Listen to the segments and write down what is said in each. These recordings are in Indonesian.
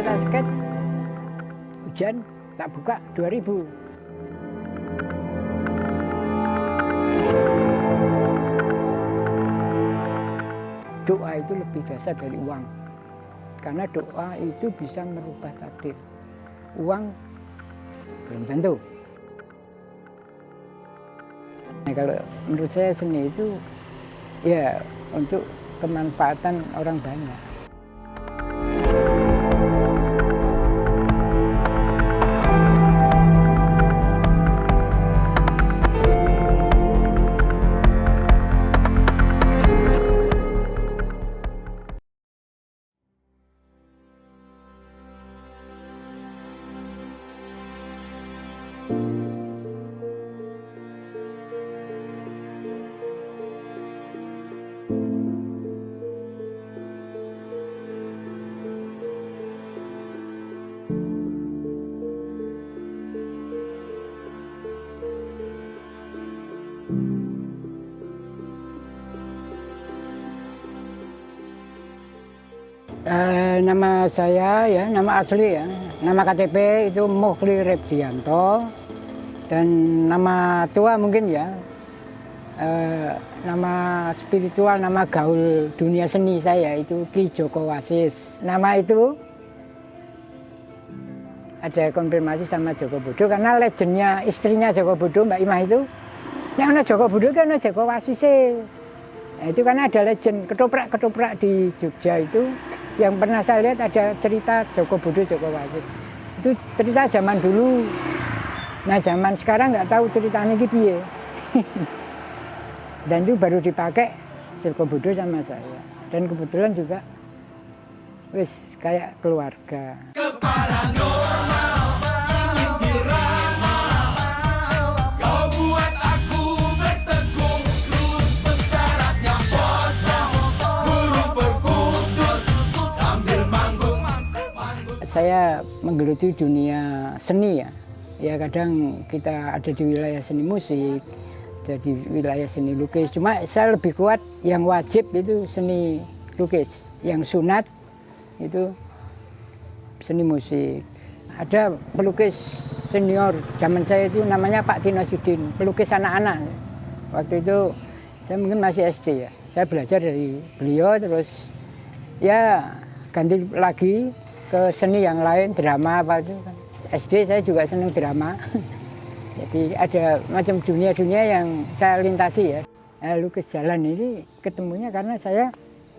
basket, hujan, tak buka 2000. Doa itu lebih dasar dari uang. Karena doa itu bisa merubah takdir. Uang belum tentu. Nah, kalau menurut saya seni itu ya untuk kemanfaatan orang banyak. Nama saya ya, nama asli ya, nama KTP itu Mukhli Repdianto, dan nama tua mungkin ya, nama spiritual, nama gaul dunia seni saya itu Ki Joko Wasis. Nama itu ada konfirmasi sama Joko Budo karena legendnya istrinya Joko Budo, Mbak Imah itu, nek ana Joko Budo kan ana Joko Wasis. Nah, itu karena ada legend ketoprak di Jogja itu. Yang pernah saya lihat ada cerita Joko Budo, Joko Wasis. Itu cerita zaman dulu. Nah, zaman sekarang nggak tahu ceritanya gitu ya. Dan itu baru dipakai Joko Budo sama saya. Dan kebetulan juga wis kayak keluarga. Saya menggeluti dunia seni ya. Ya kadang kita ada di wilayah seni musik, ada di wilayah seni lukis. Cuma saya lebih kuat yang wajib itu seni lukis. Yang sunat itu seni musik. Ada pelukis senior zaman saya itu namanya Pak Tino Sudin, pelukis anak-anak. Waktu itu saya mungkin masih SD ya. Saya belajar dari beliau terus ya ganti lagi ke seni yang lain, drama apa itu kan. SD saya juga senang drama. Jadi ada macam dunia-dunia yang saya lintasi ya. Lukis jalan ini ketemunya karena saya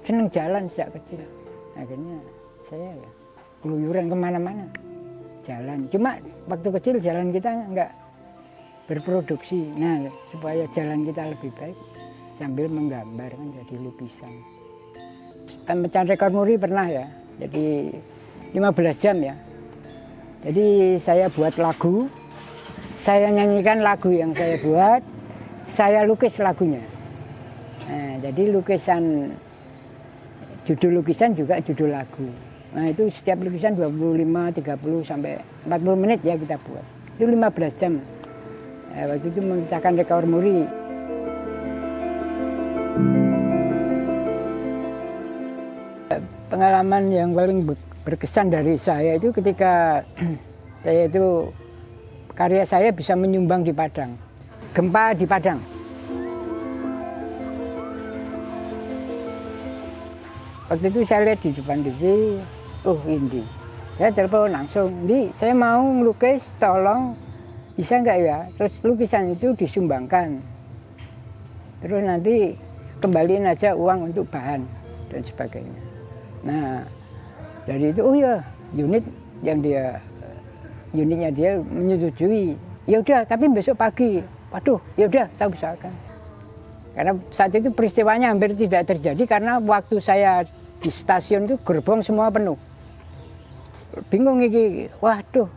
senang jalan sejak kecil. Akhirnya saya ya keluyuran kemana-mana. Jalan. Cuma waktu kecil jalan kita nggak berproduksi. Nah, supaya jalan kita lebih baik sambil menggambar kan jadi lukisan. Pemecahan rekor muri pernah ya. Jadi 15 jam ya. Jadi saya buat lagu, saya nyanyikan lagu yang saya buat, saya lukis lagunya. Nah, jadi lukisan, judul lukisan juga judul lagu. Nah itu setiap lukisan 25, 30 sampai 40 menit ya kita buat. Itu 15 jam. Waktu itu memecahkan rekor muri. Pengalaman yang paling berkesan dari saya itu ketika saya itu karya saya bisa menyumbang di Padang, gempa di Padang. Waktu itu saya lihat di depan TV, oh ini, saya telepon langsung, Di, saya mau melukis, tolong bisa nggak ya? Terus lukisan itu disumbangkan, terus nanti kembaliin aja uang untuk bahan dan sebagainya. Nah dari itu, oh ya, unitnya dia menyetujui. Ya udah, tapi besok pagi. Waduh, ya udah, saya usahakan. Karena saat itu peristiwanya hampir tidak terjadi karena waktu saya di stasiun itu gerbong semua penuh. Bingung iki, waduh,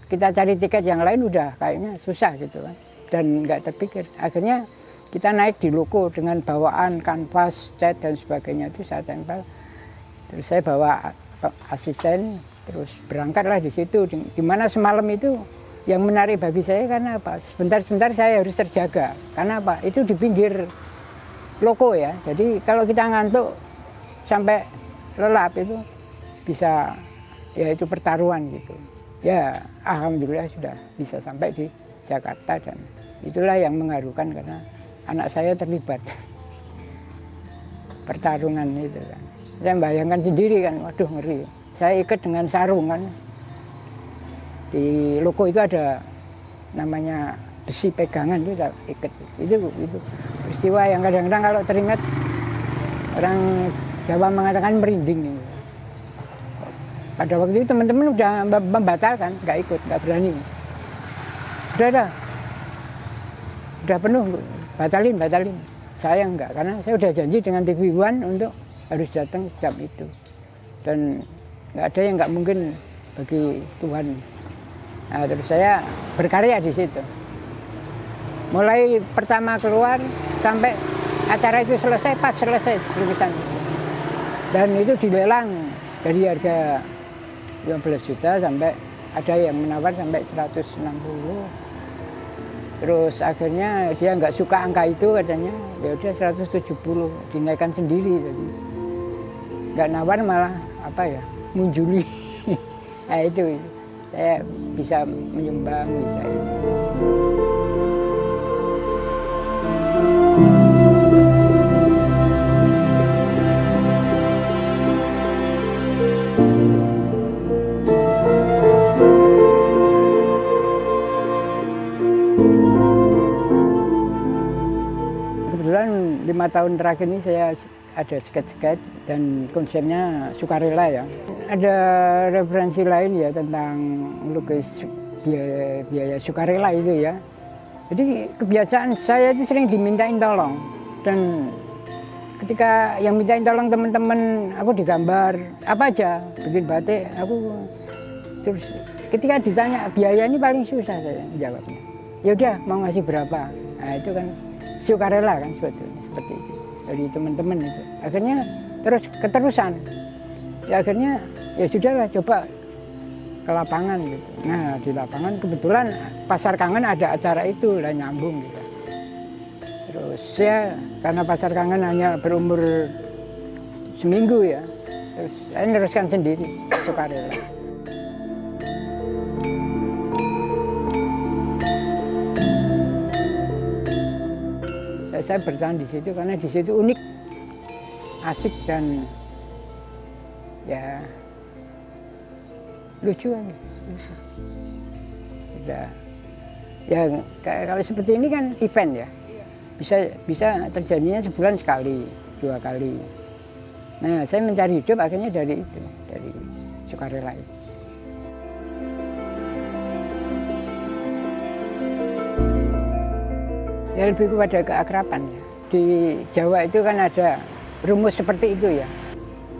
kita cari tiket yang lain udah kayaknya susah gitu kan. Dan nggak terpikir. Akhirnya kita naik di loko dengan bawaan kanvas, cat dan sebagainya itu saya tempel. Terus saya bawa asisten, terus berangkatlah di situ. Di mana semalam itu yang menarik bagi saya karena apa? Sebentar-sebentar saya harus terjaga. Karena apa? Itu di pinggir loko ya. Jadi kalau kita ngantuk sampai lelap itu bisa ya itu pertaruhan gitu. Ya alhamdulillah sudah bisa sampai di Jakarta dan itulah yang mengharukan karena anak saya terlibat pertarungan itu kan. Saya bayangkan sendiri kan, waduh ngeri. Saya ikat dengan sarung kan. Di loko itu ada namanya besi pegangan itu tak ikat. Itu peristiwa yang kadang-kadang kalau teringat orang Jawa mengatakan merinding. Pada waktu itu teman-teman udah membatalkan, nggak ikut, nggak berani. Udah penuh, batalin. Saya enggak, karena saya udah janji dengan TV One untuk harus datang jam itu. Dan nggak ada yang nggak mungkin bagi Tuhan. Nah, terus saya berkarya di situ. Mulai pertama keluar sampai acara itu selesai, pas selesai lukisan. Dan itu dilelang dari harga 15 juta sampai ada yang menawar sampai 160. Terus akhirnya dia nggak suka angka itu katanya, ya udah 170 dinaikkan sendiri. Jadi nggak nawar malah munjuli. Nah itu saya bisa menyumbang bisa itu. Kebetulan 5 tahun terakhir ini saya ada sketch-sketch dan konsepnya sukarela ya. Ada referensi lain ya tentang melukis biaya sukarela itu ya. Jadi kebiasaan saya itu sering dimintain tolong dan ketika yang mintain tolong teman-teman aku digambar apa aja bikin batik aku terus ketika ditanya biaya ini paling susah saya jawabnya. Ya udah mau ngasih berapa? Nah itu kan sukarela kan sebetulnya seperti itu dari teman-teman itu. Akhirnya terus keterusan. Ya akhirnya ya sudahlah coba ke lapangan gitu. Nah di lapangan kebetulan Pasar Kangen ada acara itu lah nyambung gitu. Terus ya karena Pasar Kangen hanya berumur seminggu ya. Terus saya meneruskan sendiri sukarela. Saya bertahan di situ karena di situ unik, asik dan ya lucu aja. Udah. Ya kalau seperti ini kan event ya, bisa terjadinya sebulan sekali, 2 kali. Nah saya mencari hidup akhirnya dari itu, dari sukarela itu. Ya lebih kepada keakraban ya. Di Jawa itu kan ada rumus seperti itu ya.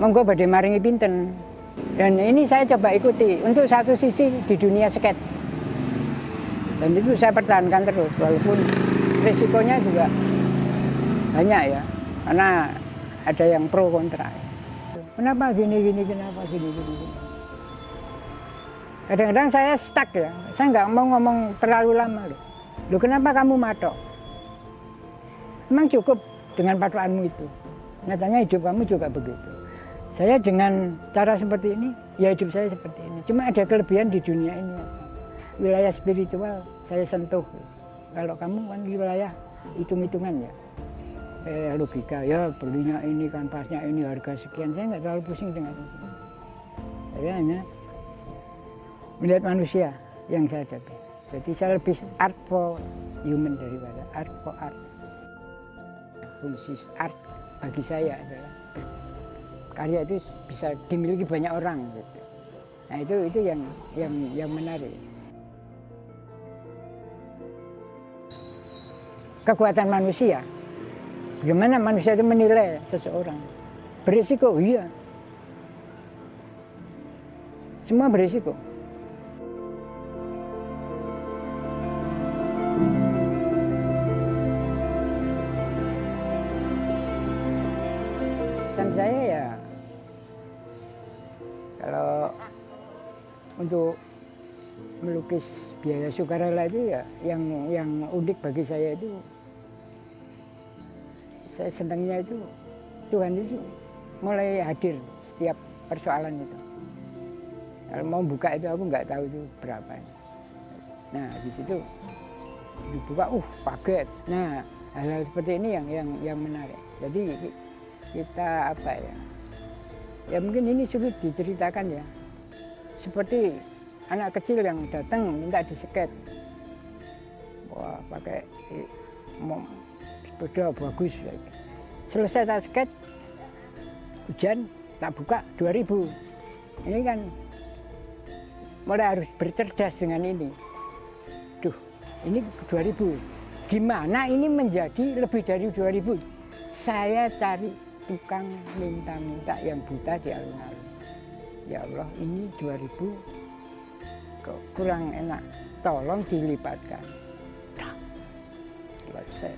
Monggo badhe maringi pinten. Dan ini saya coba ikuti untuk satu sisi di dunia skate. Dan itu saya pertahankan terus walaupun risikonya juga banyak ya. Karena ada yang pro kontra. Kenapa gini. Kadang-kadang saya stuck ya. Saya nggak mau ngomong terlalu lama loh. Loh kenapa kamu matok? Memang cukup dengan patokanmu itu. Nyatanya hidup kamu juga begitu. Saya dengan cara seperti ini, ya hidup saya seperti ini. Cuma ada kelebihan di dunia ini. Wilayah spiritual saya sentuh. Kalau kamu kan di wilayah hitung-hitungan ya. Logika, ya belinya ini, kanvasnya ini, harga sekian. Saya nggak terlalu pusing dengan itu. Saya hanya melihat manusia yang saya hadapi. Jadi saya lebih art for human daripada art for art. Fungsi art bagi saya adalah karya itu bisa dimiliki banyak orang gitu. Nah itu yang menarik. Kekuatan manusia, bagaimana manusia itu menilai seseorang. Berisiko, iya. Semua berisiko. Pesan saya ya, kalau untuk melukis biaya sukarela itu ya, yang unik bagi saya itu, saya senangnya itu Tuhan itu mulai hadir setiap persoalan itu. Kalau mau buka itu aku nggak tahu itu berapa. Nah di situ dibuka, kaget. Nah hal-hal seperti ini yang menarik. Jadi kita apa ya? Ya mungkin ini sulit diceritakan ya. Seperti anak kecil yang datang minta diseket. Wah pakai sepeda bagus. Selesai tak sket, hujan tak buka 2000. Ini kan mulai harus bercerdas dengan ini. Duh, ini 2000. Gimana ini menjadi lebih dari 2000? Saya cari tukang minta-minta yang buta di alun-alun. Ya Allah, ini 2000 kok kurang enak. Tolong dilipatkan. Dah, selesai.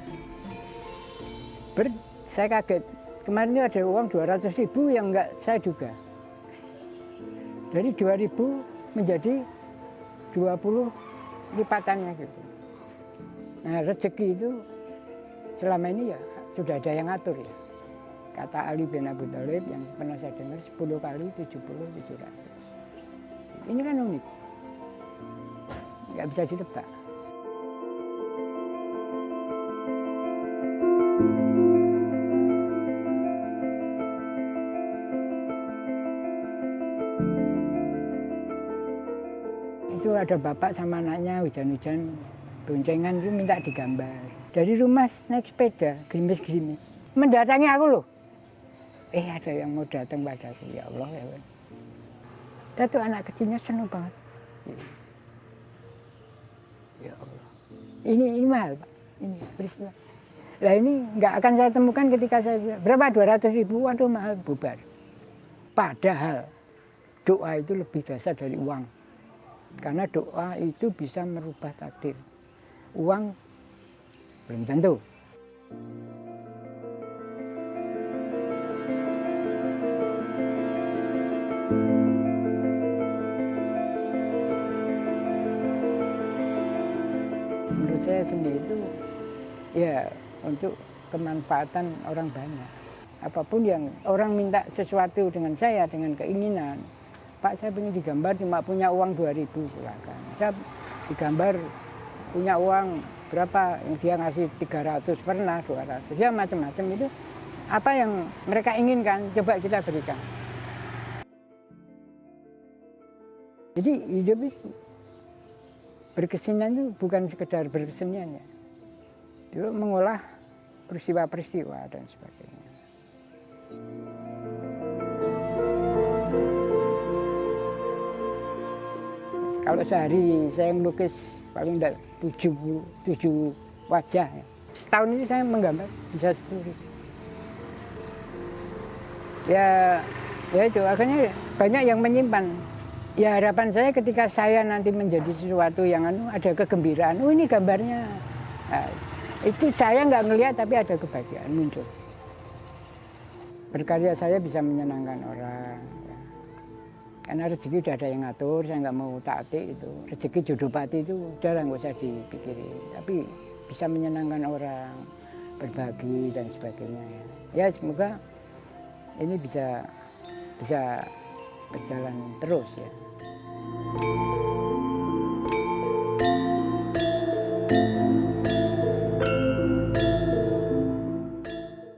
Saya kaget. Kemarin ada uang 200.000 yang enggak saya duga. Dari 2000 menjadi 20 lipatannya gitu. Nah rezeki itu selama ini ya sudah ada yang ngatur ya. Kata Ali bin Abi Thalib yang pernah saya dengar 10 kali 70 700. Ini kan unik. Nggak bisa ditebak. Itu ada bapak sama anaknya hujan-hujan boncengan itu minta digambar. Dari rumah naik sepeda, gerimis-gerimis. Mendatangi aku loh. Ada yang mau datang padaku, ya Allah ya. Dan tuh anak kecilnya senang banget. Ya Allah. Ini mahal Pak. Ini peristiwa. Nah ini nggak akan saya temukan ketika saya bilang, berapa 200.000, waduh mahal, bubar. Padahal doa itu lebih dasar dari uang. Karena doa itu bisa merubah takdir. Uang belum tentu. Menurut saya seni itu ya untuk kemanfaatan orang banyak. Apapun yang orang minta sesuatu dengan saya, dengan keinginan. Pak saya ingin digambar cuma punya uang 2.000 silakan. Saya digambar punya uang berapa yang dia ngasih 300 pernah 200 ya macam-macam itu apa yang mereka inginkan coba kita berikan. Jadi hidup itu berkesenian itu bukan sekedar berkesenian ya. Dulu mengolah peristiwa-peristiwa dan sebagainya. Kalau sehari saya melukis paling tidak 7 wajah. Ya. Setahun ini saya menggambar bisa 10.000. Ya itu akhirnya banyak yang menyimpan. Ya harapan saya ketika saya nanti menjadi sesuatu yang ada kegembiraan. Ini gambarnya. Nah, itu saya nggak ngelihat tapi ada kebahagiaan muncul. Berkarya saya bisa menyenangkan orang. Karena rezeki udah ada yang ngatur, saya nggak mau taati itu. Rezeki jodoh pati itu udah nggak usah dipikirin. Tapi bisa menyenangkan orang, berbagi dan sebagainya. Ya semoga ini bisa berjalan terus ya.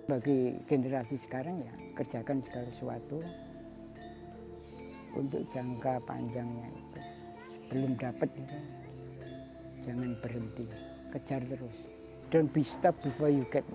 Bagi generasi sekarang ya kerjakan segala sesuatu untuk jangka panjangnya itu. Belum dapat itu, jangan berhenti, kejar terus. Don't be stopped before you get.